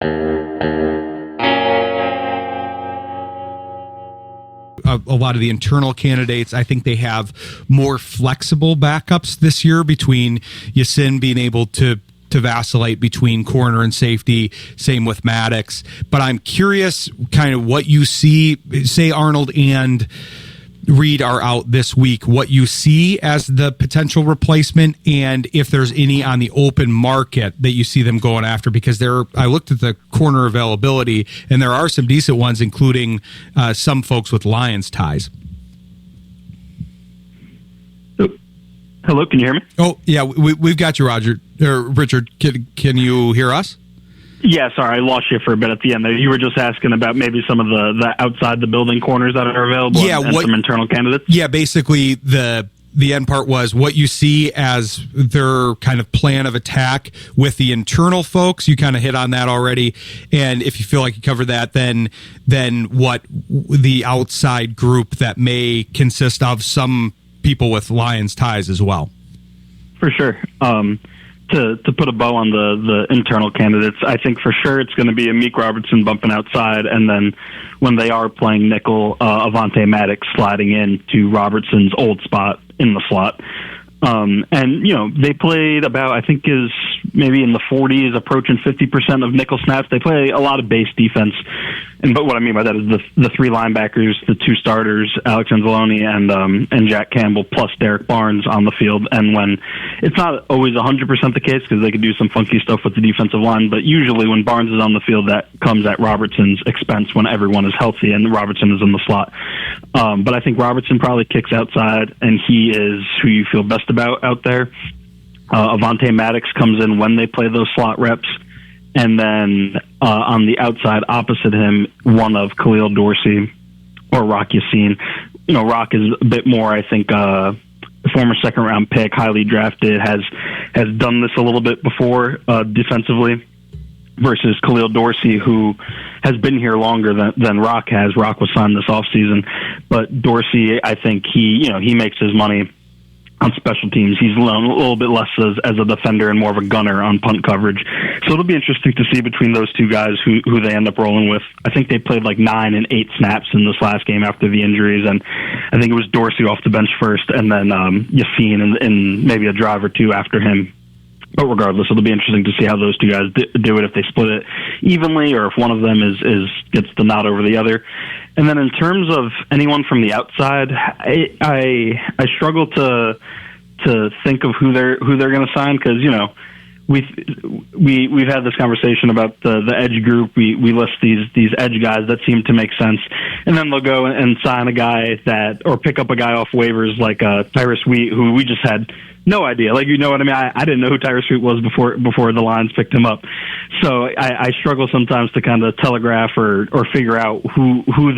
A lot of the internal candidates, I think they have more flexible backups this year between Yasin being able to vacillate between corner and safety, same with Maddox. But I'm curious kind of what you see, say Arnold and Reed are out this week, what you see as the potential replacement, and if there's any on the open market that you see them going after, because I looked at the corner availability and there are some decent ones, including some folks with Lions ties. Hello, can you hear me? Oh yeah, we've got you, Richard. Can you hear us? Yeah, sorry, I lost you for a bit at the end there. You were just asking about maybe some of the outside the building corners that are available, and some internal candidates. Yeah, basically the end part was what you see as their kind of plan of attack with the internal folks. You kind of hit on that already, and if you feel like you covered that, then what the outside group that may consist of some people with Lions ties as well. For sure. To put a bow on the internal candidates, I think for sure it's going to be Amik Robertson bumping outside, and then when they are playing nickel, Avonte Maddox sliding in to Robertson's old spot in the slot. And, they played about, I think is maybe in the 40s, approaching 50% of nickel snaps. They play a lot of base defense. But what I mean by that is the three linebackers, the two starters, Alex Anzalone and Jack Campbell, plus Derek Barnes on the field. And when it's not always 100% the case, because they could do some funky stuff with the defensive line, but usually when Barnes is on the field, that comes at Robertson's expense when everyone is healthy and Robertson is in the slot. But I think Robertson probably kicks outside, and he is who you feel best about out there. Avonte Maddox comes in when they play those slot reps. And then on the outside opposite him, one of Khalil Dorsey or Rock Yasin. Rock is a bit more, I think, former second-round pick, highly drafted, has done this a little bit before defensively, versus Khalil Dorsey, who has been here longer than Rock has. Rock was signed this offseason. But Dorsey, I think he makes his money on special teams. He's a little bit less as a defender and more of a gunner on punt coverage. So it'll be interesting to see between those two guys who they end up rolling with. I think they played like 9 and 8 snaps in this last game after the injuries, and I think it was Dorsey off the bench first, and then Yasin and maybe a drive or two after him. But regardless, it'll be interesting to see how those two guys do it, if they split it evenly or if one of them gets the nod over the other. And then in terms of anyone from the outside, I struggle to think of who they're going to sign, because we've had this conversation about the edge group. We list these edge guys that seem to make sense, and then they'll go and sign a guy or pick up a guy off waivers like Tyrus Wheat, who we just had no idea. Like, you know what I mean? I didn't know who Tyrus Wheat was before the Lions picked him up. So I struggle sometimes to kind of telegraph or figure out who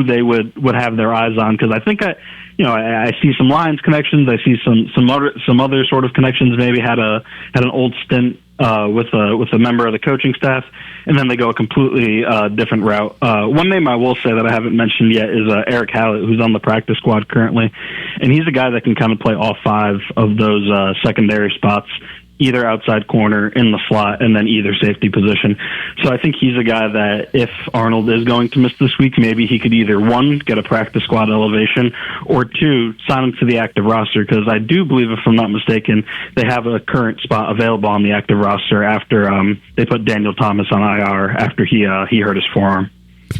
they would have their eyes on, because I think I see some Lions connections. I see some other sort of connections. Maybe had an old stint with a member of the coaching staff, and then they go a completely different route. One name I will say that I haven't mentioned yet is Eric Hallett, who's on the practice squad currently, and he's a guy that can kind of play all 5 of those secondary spots, either outside corner, in the slot, and then either safety position. So I think he's a guy that if Arnold is going to miss this week, maybe he could either, 1, get a practice squad elevation, or 2, sign him to the active roster, because I do believe, if I'm not mistaken, they have a current spot available on the active roster after they put Daniel Thomas on IR after he hurt his forearm.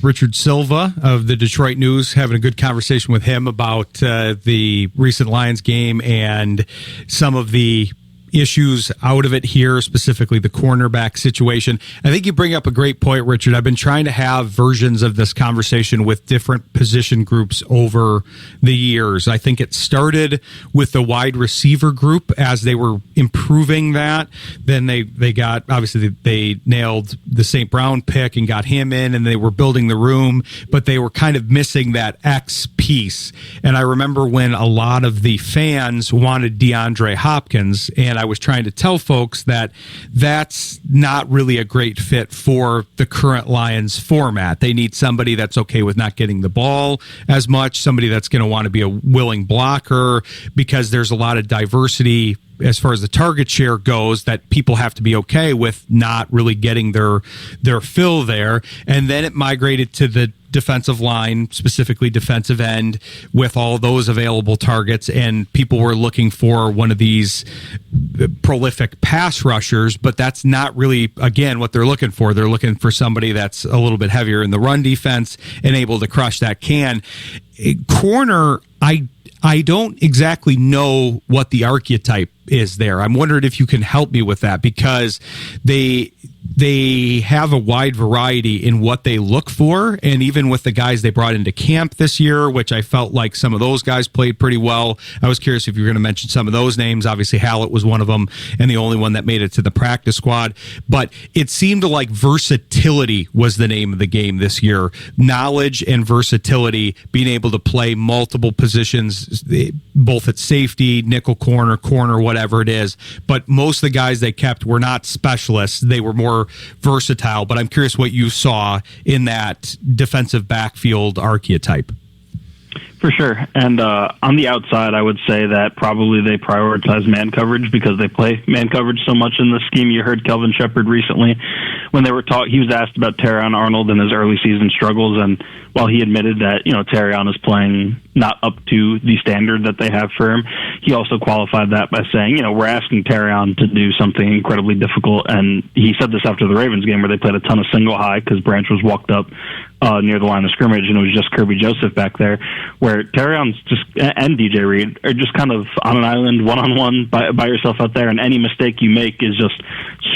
Richard Silva of the Detroit News, having a good conversation with him about the recent Lions game and some of the issues out of it here, specifically the cornerback situation. I think you bring up a great point, Richard. I've been trying to have versions of this conversation with different position groups over the years. I think it started with the wide receiver group as they were improving that. Then they got, obviously they nailed the St. Brown pick and got him in, and they were building the room, but they were kind of missing that X piece. And I remember when a lot of the fans wanted DeAndre Hopkins, and I was trying to tell folks that that's not really a great fit for the current Lions format. They need somebody that's okay with not getting the ball as much, somebody that's going to want to be a willing blocker, because there's a lot of diversity as far as the target share goes, that people have to be okay with not really getting their fill there. And then it migrated to the defensive line, specifically defensive end, with all those available targets, and people were looking for one of these prolific pass rushers, but that's not really, again, what they're looking for. They're looking for somebody that's a little bit heavier in the run defense and able to crush that can. Corner, I don't exactly know what the archetype is there. I'm wondering if you can help me with that, because they have a wide variety in what they look for, and even with the guys they brought into camp this year, which I felt like some of those guys played pretty well. I was curious if you were going to mention some of those names. Obviously, Hallett was one of them, and the only one that made it to the practice squad. But it seemed like versatility was the name of the game this year. Knowledge and versatility, being able to play multiple positions, both at safety, nickel corner, whatever it is. But most of the guys they kept were not specialists. They were more versatile. But I'm curious what you saw in that defensive backfield archetype. For sure. And on the outside, I would say that probably they prioritize man coverage because they play man coverage so much in the scheme. You heard Kelvin Shepard recently when they were he was asked about Terrion Arnold and his early season struggles, and while he admitted that, Terrion is playing not up to the standard that they have for him, he also qualified that by saying, we're asking Terrion to do something incredibly difficult. And he said this after the Ravens game where they played a ton of single high because Branch was walked up near the line of scrimmage, and it was just Kirby Joseph back there, where Terrion's and DJ Reed are just kind of on an island, one-on-one by yourself out there, and any mistake you make is just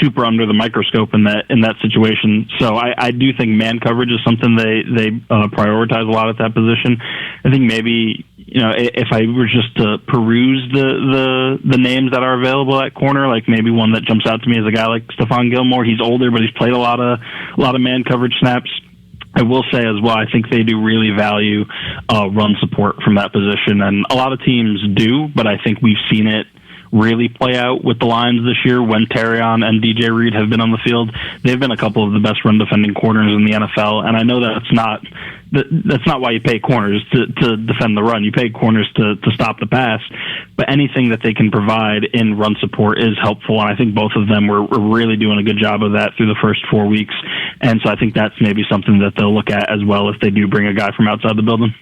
super under the microscope in that situation. So I do think man coverage is something they prioritize a lot at that position. I think maybe, if I were just to peruse the names that are available at corner, like maybe one that jumps out to me is a guy like Stephon Gilmore. He's older, but he's played a lot of man coverage snaps. I will say as well, I think they do really value run support from that position, and a lot of teams do, but I think we've seen it really play out with the Lions this year when Terrion and DJ Reed have been on the field. They've been a couple of the best run defending corners in the NFL, and I know that's not why you pay corners to defend the run. You pay corners to stop the pass, but anything that they can provide in run support is helpful, and I think both of them were really doing a good job of that through the first 4 weeks, and so I think that's maybe something that they'll look at as well if they do bring a guy from outside the building.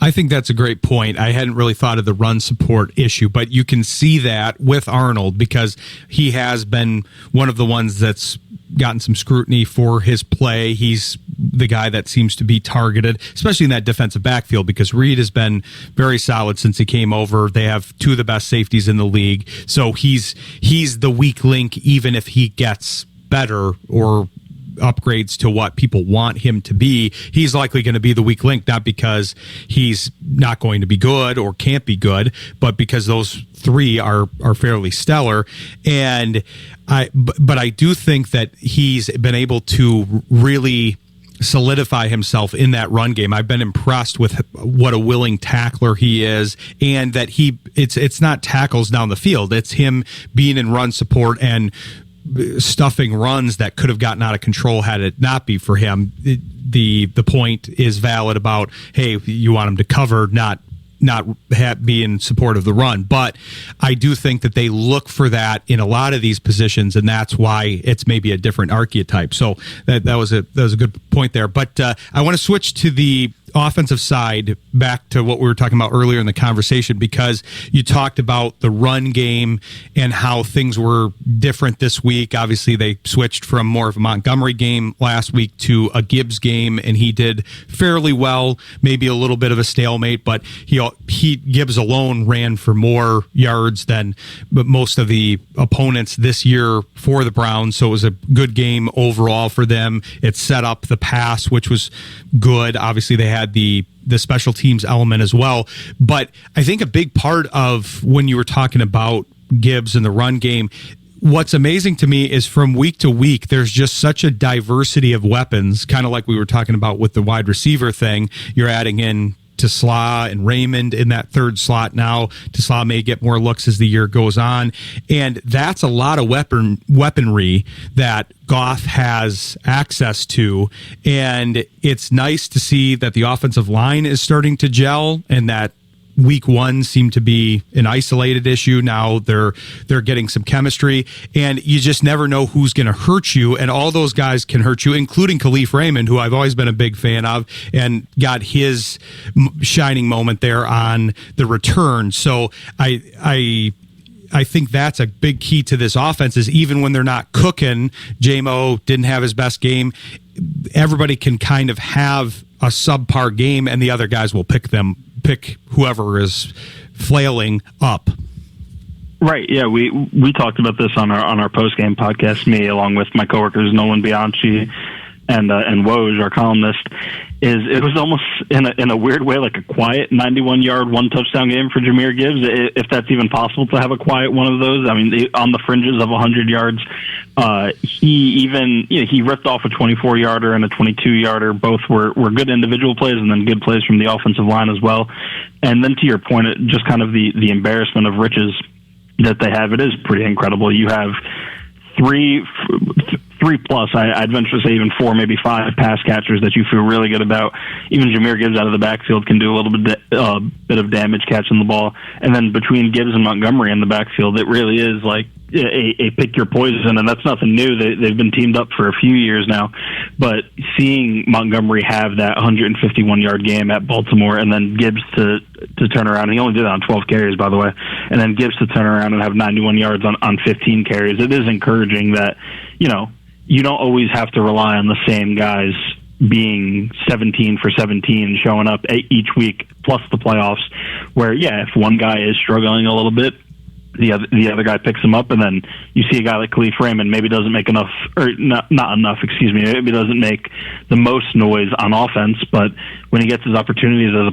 I think that's a great point. I hadn't really thought of the run support issue, but you can see that with Arnold because he has been one of the ones that's gotten some scrutiny for his play. He's the guy that seems to be targeted, especially in that defensive backfield, because Reed has been very solid since he came over. They have two of the best safeties in the league. So he's the weak link, even if he gets better or upgrades to what people want him to be. He's likely going to be the weak link, not because he's not going to be good or can't be good, but because those three are fairly stellar. And but I do think that he's been able to really solidify himself in that run game. I've been impressed with what a willing tackler he is, and that it's not tackles down the field. It's him being in run support and stuffing runs that could have gotten out of control had it not be for him. The point is valid about, hey, you want him to cover, not be in support of the run. But I do think that they look for that in a lot of these positions, and that's why it's maybe a different archetype. So that was a good point there. But I want to switch to the offensive side, back to what we were talking about earlier in the conversation, because you talked about the run game and how things were different this week. Obviously, they switched from more of a Montgomery game last week to a Gibbs game, and he did fairly well, maybe a little bit of a stalemate, but Gibbs alone ran for more yards than most of the opponents this year for the Browns, so it was a good game overall for them. It set up the pass, which was good. Obviously, they had the special teams element as well. But I think a big part of when you were talking about Gibbs and the run game, what's amazing to me is from week to week, there's just such a diversity of weapons, kind of like we were talking about with the wide receiver thing. You're adding in Tesla and Raymond in that third slot now. Tesla may get more looks as the year goes on. And that's a lot of weaponry that Goff has access to. And it's nice to see that the offensive line is starting to gel and that week one seemed to be an isolated issue. Now they're getting some chemistry, and you just never know who's going to hurt you. And all those guys can hurt you, including Khalif Raymond, who I've always been a big fan of, and got his shining moment there on the return. So I think that's a big key to this offense, is even when they're not cooking, J-Mo didn't have his best game. Everybody can kind of have a subpar game, and the other guys will pick whoever is flailing up. Right. Yeah. We talked about this on our post game podcast. Me, along with my coworkers Nolan Bianchi and Woj, our columnist, it was almost in a weird way like a quiet 91-yard, 1 touchdown game for Jahmyr Gibbs, if that's even possible to have a quiet one of those. I mean, on the fringes of 100 yards. He ripped off a 24-yarder and a 22-yarder. Both were good individual plays, and then good plays from the offensive line as well. And then to your point, just kind of the embarrassment of riches that they have, it is pretty incredible. You have three plus, I'd venture to say even 4, maybe 5 pass catchers that you feel really good about. Even Jahmyr Gibbs out of the backfield can do a little bit of damage catching the ball. And then between Gibbs and Montgomery in the backfield, it really is like a pick your poison, and that's nothing new. They've been teamed up for a few years now. But seeing Montgomery have that 151-yard game at Baltimore, and then Gibbs to turn around, he only did it on 12 carries, by the way, and then Gibbs to turn around and have 91 yards on 15 carries, it is encouraging that, you don't always have to rely on the same guys being 17 for 17 showing up each week, plus the playoffs, where, if one guy is struggling a little bit, the other guy picks him up, and then you see a guy like Khalif Raymond maybe doesn't make enough, or not enough, maybe doesn't make the most noise on offense, but when he gets his opportunities as a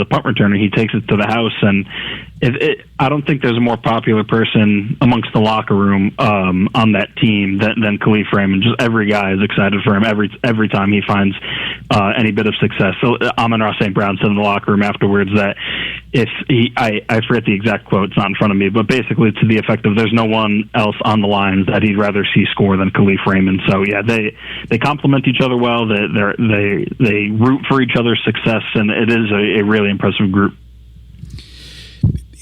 punt returner, he takes it to the house. And I don't think there's a more popular person amongst the locker room on that team than Khalif Raymond. Just every guy is excited for him every time he finds any bit of success. So Amon-Ra St. Brown said in the locker room afterwards that I forget the exact quote, it's not in front of me, but basically to the effect of there's no one else on the lines that he'd rather see score than Khalif Raymond. So they complement each other well. They root for each other's success, and it is a really impressive group.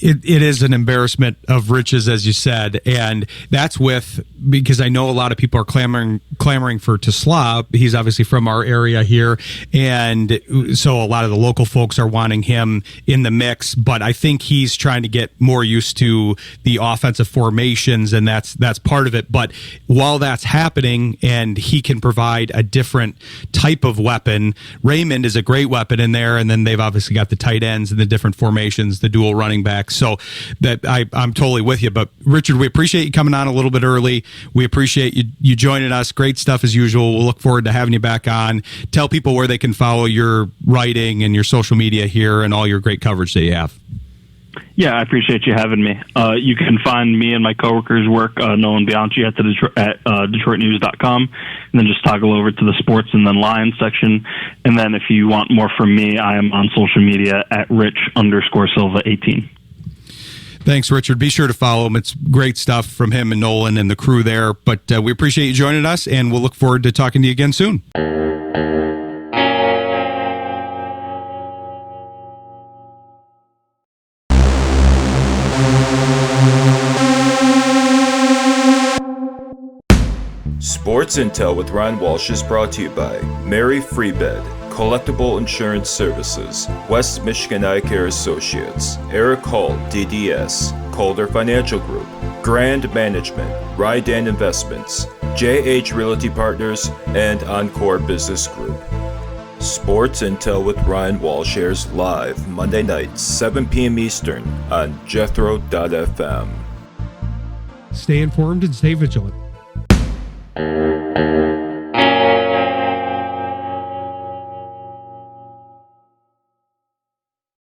It is an embarrassment of riches, as you said, and that's because I know a lot of people are clamoring for Tesla. He's obviously from our area here, and so a lot of the local folks are wanting him in the mix, but I think he's trying to get more used to the offensive formations, and that's part of it. But while that's happening and he can provide a different type of weapon, Raymond is a great weapon in there, and then they've obviously got the tight ends and the different formations, the dual running back. So that I'm totally with you. But Richard, we appreciate you coming on a little bit early. We appreciate you joining us. Great stuff as usual. We'll look forward to having you back on. Tell people where they can follow your writing and your social media here and all your great coverage that you have. Yeah, I appreciate you having me. You can find me and my coworkers' work, Nolan Bianchi, at DetroitNews.com, and then just toggle over to the sports and then Lions section. And then if you want more from me, I am on social media at Rich_Silva18. Thanks, Richard. Be sure to follow him. It's great stuff from him and Nolan and the crew there. But we appreciate you joining us, and we'll look forward to talking to you again soon. Sports Intel with Ryan Walsh is brought to you by Mary Freebed, Collectible Insurance Services, West Michigan Eye Care Associates, Eric Hall, DDS, Calder Financial Group, Grand Management, Rydan Investments, JH Realty Partners, and Encore Business Group. Sports Intel with Ryan Walsh airs live Monday nights, 7 p.m. Eastern on Jethro.fm. Stay informed and stay vigilant.